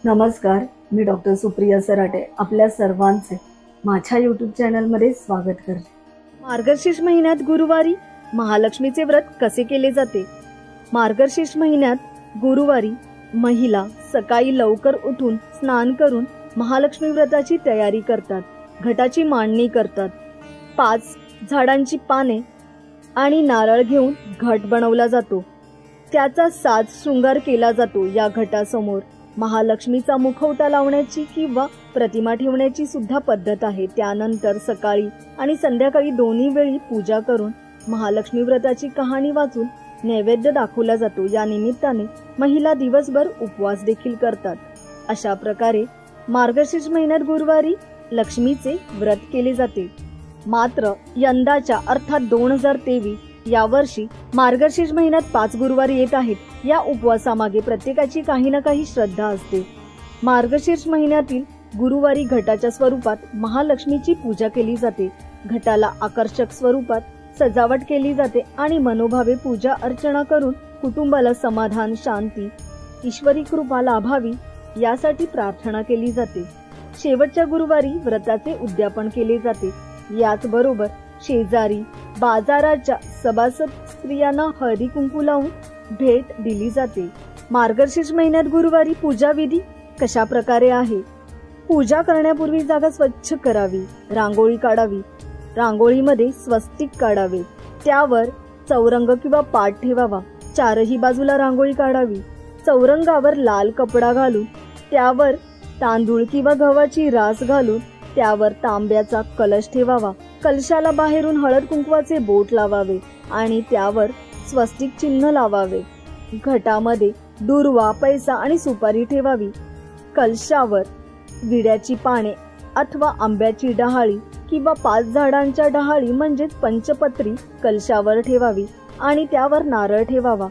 नमस्कार, मी डॉक्टर सुप्रिया सराटे आपल्या सर्वांचे माझ्या यूट्यूब चॅनलमध्ये स्वागत करते। मार्गशीर्ष महिन्यात गुरुवारी महालक्ष्मीचे व्रत कसे केले जाते? मार्गशीर्ष महिन्यात गुरुवारी महिला सकाळी लवकर उठून स्नान करून महालक्ष्मी व्रताची तयारी करतात, घटाची मांडणी करतात। 5 झाडांची पाने आणि नारळ घेऊन घट बनवला जातो, त्याचा साज शृंगार केला जातो। या घटासमोर महालक्ष्मीचा मुखवटा लावण्याची किंवा प्रतिमा ठेवण्याची सुद्धा पद्धत आहे। त्यानंतर सकाळी आणि संध्याकाळी दोन्ही वेळी पूजा करून महालक्ष्मी व्रताची कहाणी वाचून नैवेद्य दाखवला जातो। या निमित्ताने महिला दिवसभर उपवास देखील करतात। अशा प्रकारे मार्गशीर्ष महिन्यात गुरुवारी लक्ष्मीचे व्रत केले जाते। मात्र यंदाच्या अर्थात 2023 या वर्षी मार्गशीर्ष महिन्यात 5 गुरुवार येत आहेत। या उपवासामागे प्रत्येकाची काही ना काही श्रद्धा असते। मार्गशीर्ष महिन्यातील गुरुवारी घटाच्या स्वरूपात महालक्ष्मीची पूजा केली जाते। घटाला आकर्षक स्वरूपात सजावट केली जाते आणि मनोभावे पूजा अर्चना करून कुटुंबाला समाधान, शांती, ईश्वरी कृपा लाभावी यासाठी प्रार्थना केली जाते। शेवटच्या गुरुवारी व्रताचे उद्यापन केले जाते। याचबरोबर शेजारी बाजाराच्या सभासद स्त्रियांना हळदी कुंकू लावून भेट दिली जाते। मार्गशीर्ष महिन्यात गुरुवारी पूजा विधी कशा प्रकारे आहे? पूजा करण्यापूर्वी जागा स्वच्छ करावी, रांगोळी काढावी, रांगोळीमध्ये स्वस्तिक काढावे, त्यावर चौरंग किंवा पाट ठेवावा, चारही बाजूला रांगोळी काढावी। चौरंगावर लाल कपडा घालून त्यावर तांदूळ किंवा गव्हाची रास घालून त्यावर तांब्याचा कलश ठेवावा। कलशाला बाहेरून हळद कुंकवाचे बोट लावावे आणि त्यावर स्वस्तिक चिन्ह लावावे। घटामध्ये दुर्वा, पैसा आणि सुपारी ठेवावी। कलशावर विड्याची पाने अथवा आंब्याची डहाळी किंवा 5 झाडांच्या डहाळी म्हणजेच पंचपत्री कलशावर ठेवावी आणि त्यावर नारळ ठेवावा।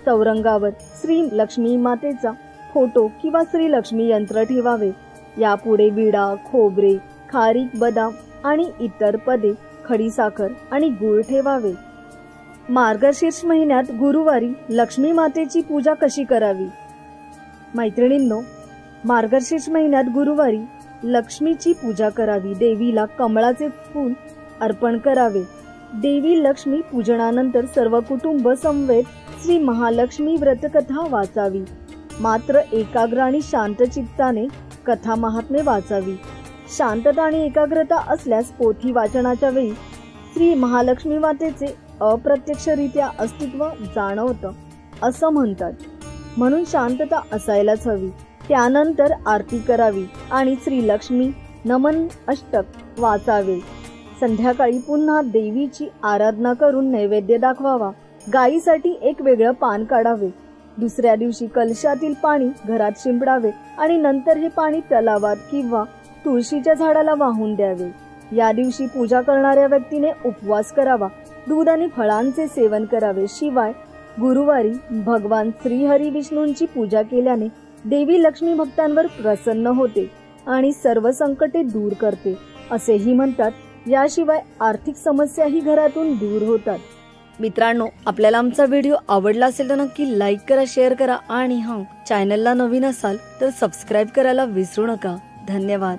चौरंगावर श्री लक्ष्मी मातेचा फोटो किंवा श्री लक्ष्मी यंत्र ठेवावे। यापुढे विडा, खोबरे, खारीक, बदाम आणि इतर पदे, खडीसाखर आणि गूळ ठेवावे। मार्गशीर्ष महिन्यात गुरुवारी लक्ष्मी मातेची पूजा कशी करावी? मैत्रिणींनो, मार्गशीर्ष महिन्यात गुरुवारी लक्ष्मीची पूजा करावी। देवीला कमळाचे फूल अर्पण करावे। देवी लक्ष्मी पूजनानंतर सर्व कुटुंब समवेत श्री महालक्ष्मी व्रतकथा वाचावी। मात्र एकाग्र आणि शांत चित्ताने कथा महात्म्य वाचावी। शांतता आणि एकाग्रता असल्यास पोथी वाचनाच्या वेळी श्री महालक्ष्मी मातेचे अप्रत्यक्षरित्या अस्तित्व जाणवतं असं म्हणतात, म्हणून शांतता असायलाच हवी। त्यानंतर आरती करावी आणि श्री लक्ष्मी नमन अष्टक वाचावे। संध्याकाळी पुन्हा देवीची आराधना करून नैवेद्य दाखवावा। गायीसाठी एक वेगळं पान काढावे। दुसऱ्या दिवशी कलशातील पाणी घरात शिंपडावे आणि नंतर हे पाणी तलावात किंवा तुळशीच्या झाडाला वाहून द्यावे। या दिवशी पूजा करणाऱ्या व्यक्तीने उपवास करावा, दूध आणि फळांचे सेवन करावे। शिवाय गुरुवारी भगवान श्री हरी विष्णूंची पूजा केल्याने देवी लक्ष्मी भक्तांवर प्रसन्न होते आणि सर्व संकटे दूर करते असेही म्हणतात। याशिवाय आर्थिक समस्याही घरातून दूर होतात। मित्रांनो, आपल्याला आमचा व्हिडिओ आवडला असेल तर नक्की लाईक करा, शेअर करा आणि चॅनलला नवीन असाल तर सबस्क्राईब करायला विसरू नका। धन्यवाद।